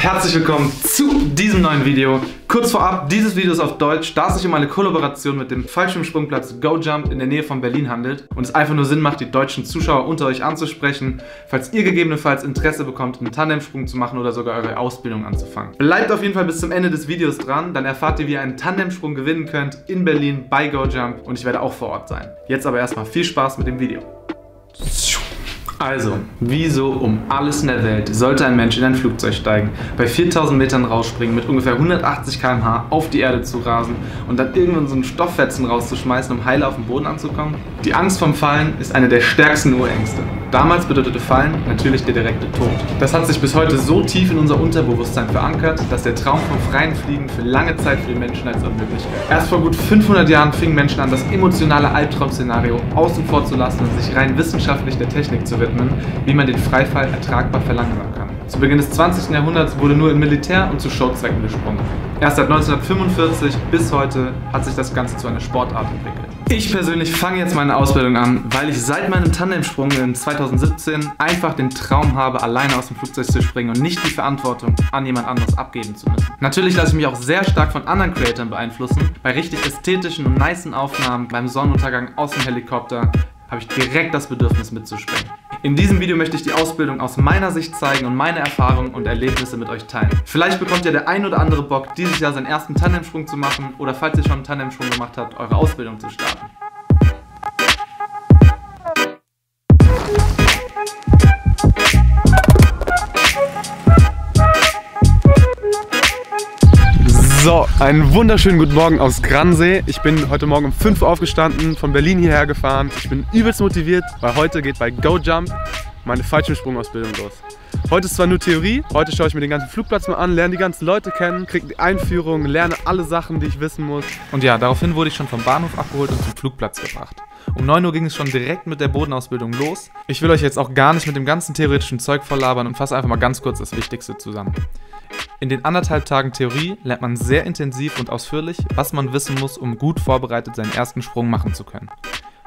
herzlich willkommen zu diesem neuen Video. Kurz vorab, dieses Video ist auf Deutsch, da es sich um eine Kollaboration mit dem Fallschirmsprungplatz GoJump in der Nähe von Berlin handelt und es einfach nur Sinn macht, die deutschen Zuschauer unter euch anzusprechen, falls ihr gegebenenfalls Interesse bekommt, einen Tandemsprung zu machen oder sogar eure Ausbildung anzufangen. Bleibt auf jeden Fall bis zum Ende des Videos dran, dann erfahrt ihr, wie ihr einen Tandemsprung gewinnen könnt in Berlin bei GoJump und ich werde auch vor Ort sein. Jetzt aber erstmal viel Spaß mit dem Video. Also, wieso um alles in der Welt sollte ein Mensch in ein Flugzeug steigen, bei 4000 Metern rausspringen, mit ungefähr 180 km/h auf die Erde zu rasen und dann irgendwann so einen Stofffetzen rauszuschmeißen, um heil auf den Boden anzukommen? Die Angst vom Fallen ist eine der stärksten Urängste. Damals bedeutete Fallen natürlich der direkte Tod. Das hat sich bis heute so tief in unser Unterbewusstsein verankert, dass der Traum vom freien Fliegen für lange Zeit für die Menschen als unmöglich galt. Erst vor gut 500 Jahren fingen Menschen an, das emotionale Albtraum-Szenario außen vor zu lassen und sich rein wissenschaftlich der Technik zu widmen, wie man den Freifall ertragbar verlangsamen kann. Zu Beginn des 20. Jahrhunderts wurde nur im Militär und zu Showzwecken gesprungen. Erst seit 1945 bis heute hat sich das Ganze zu einer Sportart entwickelt. Ich persönlich fange jetzt meine Ausbildung an, weil ich seit meinem Tandemsprung in 2017 einfach den Traum habe, alleine aus dem Flugzeug zu springen und nicht die Verantwortung an jemand anderes abgeben zu müssen. Natürlich lasse ich mich auch sehr stark von anderen Creatoren beeinflussen. Bei richtig ästhetischen und nicen Aufnahmen beim Sonnenuntergang aus dem Helikopter habe ich direkt das Bedürfnis mitzuspringen. In diesem Video möchte ich die Ausbildung aus meiner Sicht zeigen und meine Erfahrungen und Erlebnisse mit euch teilen. Vielleicht bekommt ja der ein oder andere Bock, dieses Jahr seinen ersten Tandemsprung zu machen oder falls ihr schon einen Tandemsprung gemacht habt, eure Ausbildung zu starten. So, einen wunderschönen guten Morgen aus Gransee. Ich bin heute Morgen um 5 Uhr aufgestanden, von Berlin hierher gefahren. Ich bin übelst motiviert, weil heute geht bei GoJump meine Fallschirmsprungausbildung los. Heute ist zwar nur Theorie, heute schaue ich mir den ganzen Flugplatz mal an, lerne die ganzen Leute kennen, kriege die Einführung, lerne alle Sachen, die ich wissen muss. Und ja, daraufhin wurde ich schon vom Bahnhof abgeholt und zum Flugplatz gebracht. Um 9 Uhr ging es schon direkt mit der Bodenausbildung los. Ich will euch jetzt auch gar nicht mit dem ganzen theoretischen Zeug volllabern und fasse einfach mal ganz kurz das Wichtigste zusammen. In den 1,5 Tagen Theorie lernt man sehr intensiv und ausführlich, was man wissen muss, um gut vorbereitet seinen ersten Sprung machen zu können.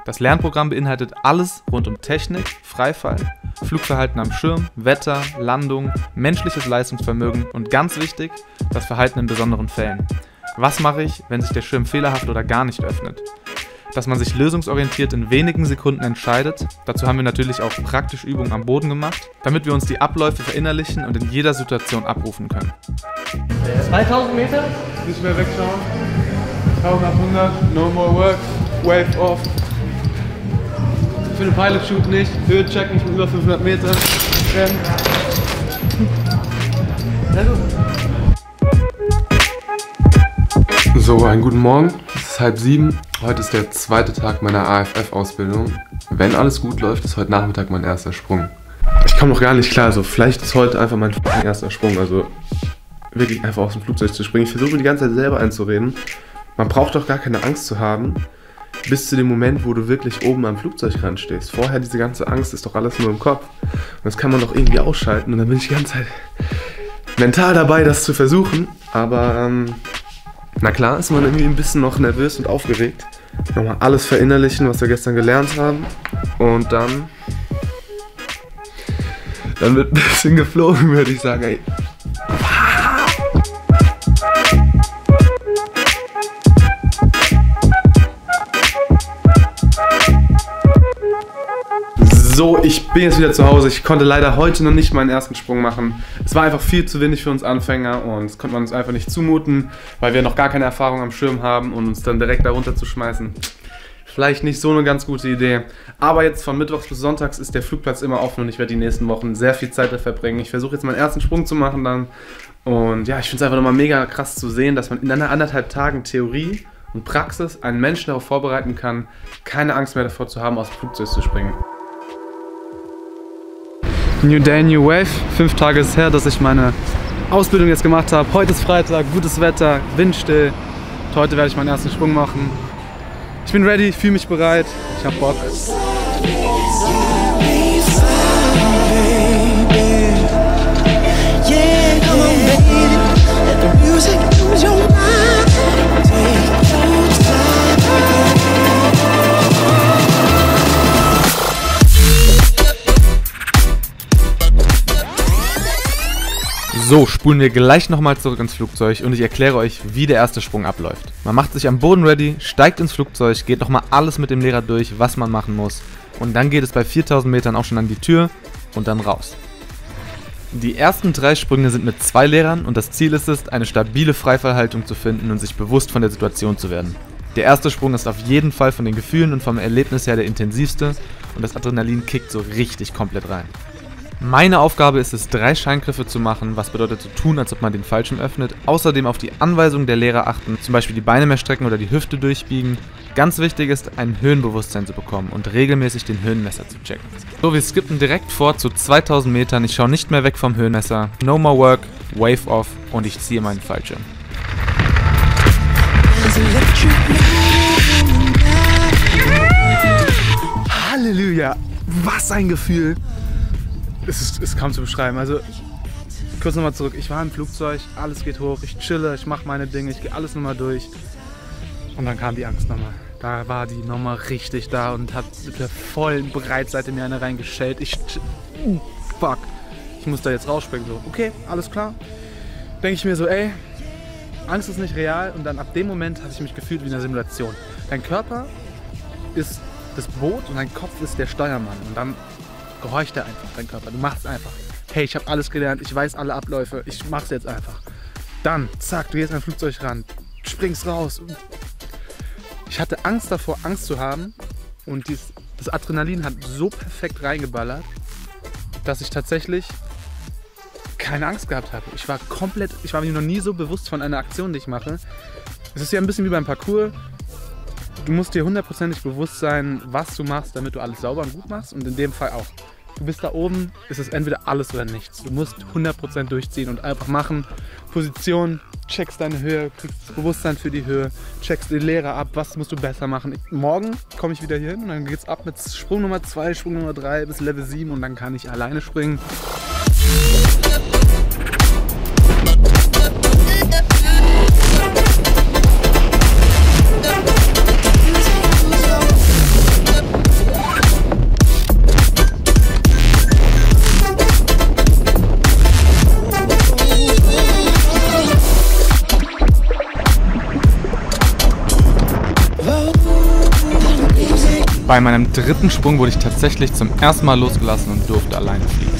Das Lernprogramm beinhaltet alles rund um Technik, Freifall, Flugverhalten am Schirm, Wetter, Landung, menschliches Leistungsvermögen und ganz wichtig, das Verhalten in besonderen Fällen. Was mache ich, wenn sich der Schirm fehlerhaft oder gar nicht öffnet? Dass man sich lösungsorientiert in wenigen Sekunden entscheidet. Dazu haben wir natürlich auch praktische Übungen am Boden gemacht, damit wir uns die Abläufe verinnerlichen und in jeder Situation abrufen können. 2000 Meter? Nicht mehr wegschauen. 1800, no more work, wave off. Für den Pilot-Shoot nicht, Höhe checken nicht mit über 500 Meter. Rennen. So, einen guten Morgen. Es ist 6:30. Heute ist der zweite Tag meiner AFF-Ausbildung. Wenn alles gut läuft, ist heute Nachmittag mein erster Sprung. Ich komme noch gar nicht klar, also vielleicht ist heute einfach mein erster Sprung, also wirklich einfach aus dem Flugzeug zu springen. Ich versuche mir die ganze Zeit selber einzureden. Man braucht doch gar keine Angst zu haben, bis zu dem Moment, wo du wirklich oben am Flugzeugrand stehst. Vorher, diese ganze Angst ist doch alles nur im Kopf. Und das kann man doch irgendwie ausschalten und dann bin ich die ganze Zeit mental dabei, das zu versuchen. Aber na klar ist man irgendwie ein bisschen noch nervös und aufgeregt. Nochmal alles verinnerlichen, was wir gestern gelernt haben. Und dann wird ein bisschen geflogen, würde ich sagen. Ey. So, ich bin jetzt wieder zu Hause. Ich konnte leider heute noch nicht meinen ersten Sprung machen. Es war einfach viel zu wenig für uns Anfänger und das konnte man uns einfach nicht zumuten, weil wir noch gar keine Erfahrung am Schirm haben und uns dann direkt darunter zu schmeißen. Vielleicht nicht so eine ganz gute Idee. Aber jetzt von Mittwochs bis Sonntags ist der Flugplatz immer offen und ich werde die nächsten Wochen sehr viel Zeit da verbringen. Ich versuche jetzt meinen ersten Sprung zu machen dann. Und ja, ich finde es einfach nochmal mega krass zu sehen, dass man in 1,5 Tagen Theorie und Praxis einen Menschen darauf vorbereiten kann, keine Angst mehr davor zu haben, aus dem Flugzeug zu springen. New Day, New Wave. 5 Tage ist her, dass ich meine Ausbildung jetzt gemacht habe. Heute ist Freitag, gutes Wetter, windstill. Und heute werde ich meinen ersten Sprung machen. Ich bin ready, fühle mich bereit. Ich habe Bock. So, spulen wir gleich nochmal zurück ins Flugzeug und ich erkläre euch, wie der erste Sprung abläuft. Man macht sich am Boden ready, steigt ins Flugzeug, geht nochmal alles mit dem Lehrer durch, was man machen muss. Und dann geht es bei 4000 Metern auch schon an die Tür und dann raus. Die ersten 3 Sprünge sind mit 2 Lehrern und das Ziel ist es, eine stabile Freifallhaltung zu finden und sich bewusst von der Situation zu werden. Der erste Sprung ist auf jeden Fall von den Gefühlen und vom Erlebnis her der intensivste und das Adrenalin kickt so richtig komplett rein. Meine Aufgabe ist es, 3 Scheingriffe zu machen, was bedeutet zu tun, als ob man den Fallschirm öffnet. Außerdem auf die Anweisungen der Lehrer achten, zum Beispiel die Beine mehr strecken oder die Hüfte durchbiegen. Ganz wichtig ist, ein Höhenbewusstsein zu bekommen und regelmäßig den Höhenmesser zu checken. So, wir skippen direkt vor zu 2000 Metern. Ich schaue nicht mehr weg vom Höhenmesser. No more work, wave off und ich ziehe meinen Fallschirm. Halleluja! Was ein Gefühl! Es ist kaum zu beschreiben. Also, kurz nochmal zurück. Ich war im Flugzeug, alles geht hoch, ich chille, ich mache meine Dinge, ich gehe alles nochmal durch. Und dann kam die Angst nochmal. Da war die nochmal richtig da und hat mit der vollen Breitseite mir eine reingeschellt. Fuck. Ich muss da jetzt rausspringen. So, okay, alles klar. Denke ich mir so, ey, Angst ist nicht real. Und dann ab dem Moment habe ich mich gefühlt wie in einer Simulation. Dein Körper ist das Boot und dein Kopf ist der Steuermann. Und dann gehorcht er einfach, dein Körper. Du machst einfach. Hey, ich habe alles gelernt, ich weiß alle Abläufe, ich mach's jetzt einfach. Dann, zack, du gehst an ein Flugzeug ran, springst raus. Ich hatte Angst davor, Angst zu haben und das Adrenalin hat so perfekt reingeballert, dass ich tatsächlich keine Angst gehabt habe. Ich war mir noch nie so bewusst von einer Aktion, die ich mache. Es ist ja ein bisschen wie beim Parkour. Du musst dir hundertprozentig bewusst sein, was du machst, damit du alles sauber und gut machst und in dem Fall auch. Du bist da oben, ist es entweder alles oder nichts. Du musst 100% durchziehen und einfach machen. Position, checkst deine Höhe, kriegst das Bewusstsein für die Höhe, checkst den Lehrer ab, was musst du besser machen. Morgen komme ich wieder hier hin und dann geht's ab mit Sprung Nummer 2, Sprung Nummer 3 bis Level 7 und dann kann ich alleine springen. Bei meinem 3. Sprung wurde ich tatsächlich zum ersten Mal losgelassen und durfte alleine fliegen.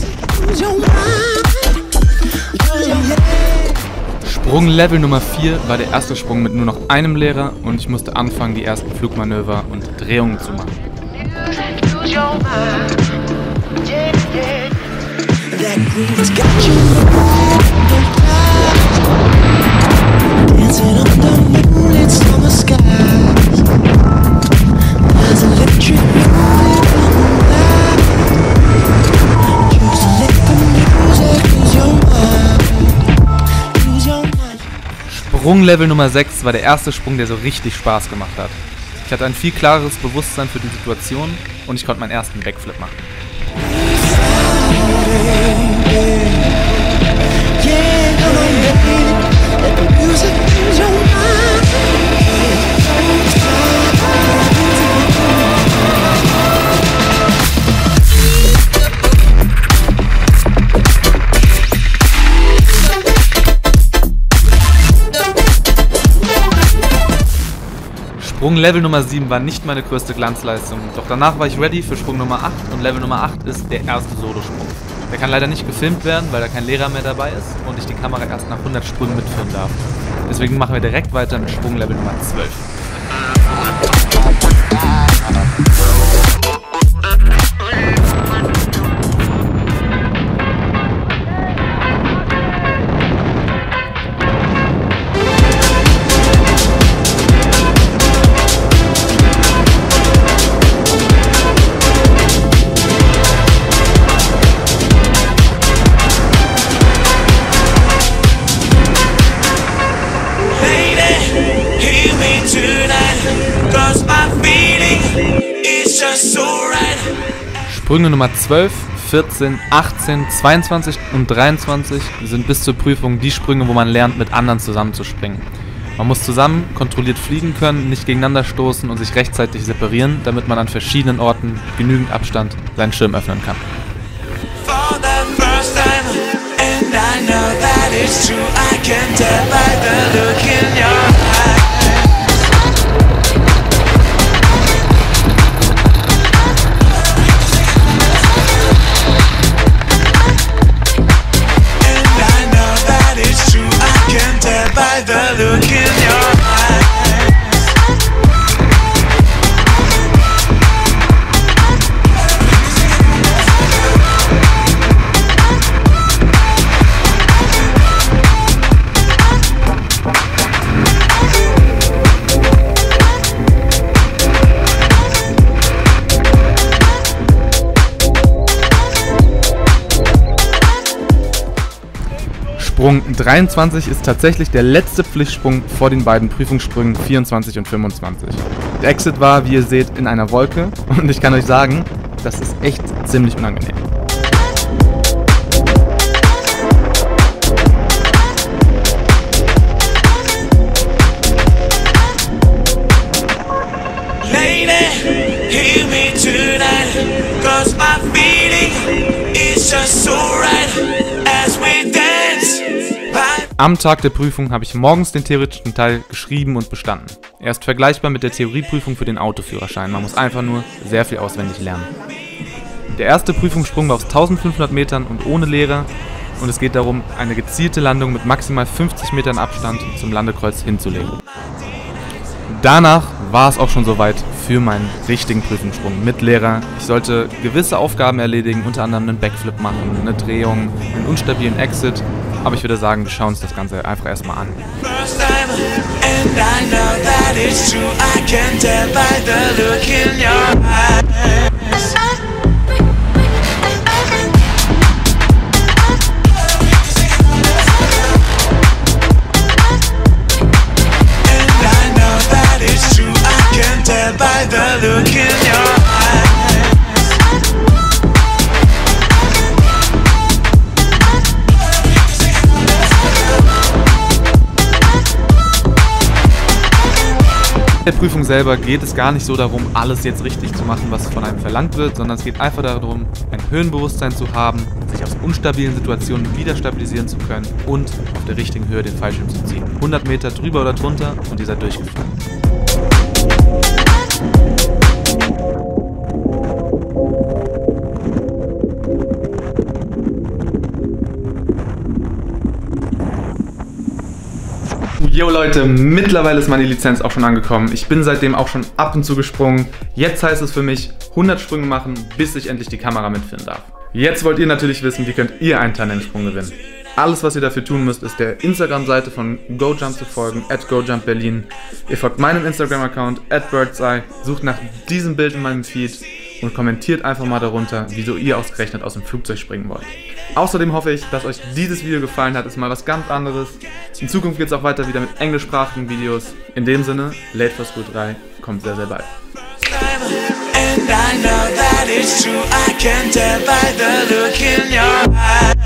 Sprung Level Nummer 4 war der erste Sprung mit nur noch einem Lehrer und ich musste anfangen, die ersten Flugmanöver und Drehungen zu machen. Sprung Level Nummer 6 war der erste Sprung, der so richtig Spaß gemacht hat. Ich hatte ein viel klareres Bewusstsein für die Situation und ich konnte meinen ersten Backflip machen. Sprung Level Nummer 7 war nicht meine größte Glanzleistung, doch danach war ich ready für Sprung Nummer 8 und Level Nummer 8 ist der erste Solosprung. Der kann leider nicht gefilmt werden, weil da kein Lehrer mehr dabei ist und ich die Kamera erst nach 100 Sprüngen mitfilmen darf. Deswegen machen wir direkt weiter mit Sprung Level Nummer 12. Sprünge Nummer 12, 14, 18, 22 und 23 sind bis zur Prüfung die Sprünge, wo man lernt, mit anderen zusammenzuspringen. Man muss zusammen kontrolliert fliegen können, nicht gegeneinander stoßen und sich rechtzeitig separieren, damit man an verschiedenen Orten genügend Abstand seinen Schirm öffnen kann. know that it's true, I can tell by the look in your eyes. And I know that it's true, I can tell by the look in your eyes. Sprung 23 ist tatsächlich der letzte Pflichtsprung vor den beiden Prüfungssprüngen 24 und 25. Der Exit war, wie ihr seht, in einer Wolke und ich kann euch sagen, das ist echt ziemlich unangenehm. Lady, hear me tonight, 'cause my feeling is just so right as we dance. Am Tag der Prüfung habe ich morgens den theoretischen Teil geschrieben und bestanden. Er ist vergleichbar mit der Theorieprüfung für den Autoführerschein. Man muss einfach nur sehr viel auswendig lernen. Der erste Prüfungssprung war aus 1500 Metern und ohne Lehrer und es geht darum, eine gezielte Landung mit maximal 50 Metern Abstand zum Landekreuz hinzulegen. Danach war es auch schon soweit für meinen richtigen Prüfungssprung mit Lehrer. Ich sollte gewisse Aufgaben erledigen, unter anderem einen Backflip machen, eine Drehung, einen unstabilen Exit. Aber ich würde sagen, wir schauen uns das Ganze einfach erstmal an. In der Prüfung selber geht es gar nicht so darum, alles jetzt richtig zu machen, was von einem verlangt wird, sondern es geht einfach darum, ein Höhenbewusstsein zu haben, sich aus unstabilen Situationen wieder stabilisieren zu können und auf der richtigen Höhe den Fallschirm zu ziehen. 100 Meter drüber oder drunter und ihr seid durchgefallen. Jo Leute, mittlerweile ist meine Lizenz auch schon angekommen. Ich bin seitdem auch schon ab und zu gesprungen. Jetzt heißt es für mich 100 Sprünge machen, bis ich endlich die Kamera mitfilmen darf. Jetzt wollt ihr natürlich wissen, wie könnt ihr einen Talentsprung gewinnen. Alles, was ihr dafür tun müsst, ist der Instagram-Seite von GoJump zu folgen, @GoJumpBerlin. Ihr folgt meinem Instagram-Account, @birdseye, sucht nach diesem Bild in meinem Feed und kommentiert einfach mal darunter, wieso ihr ausgerechnet aus dem Flugzeug springen wollt. Außerdem hoffe ich, dass euch dieses Video gefallen hat, ist mal was ganz anderes. In Zukunft geht es auch weiter wieder mit englischsprachigen Videos. In dem Sinne, Late for School 3 kommt sehr, sehr bald. And I know that it's true, I can tell by the look in your eyes.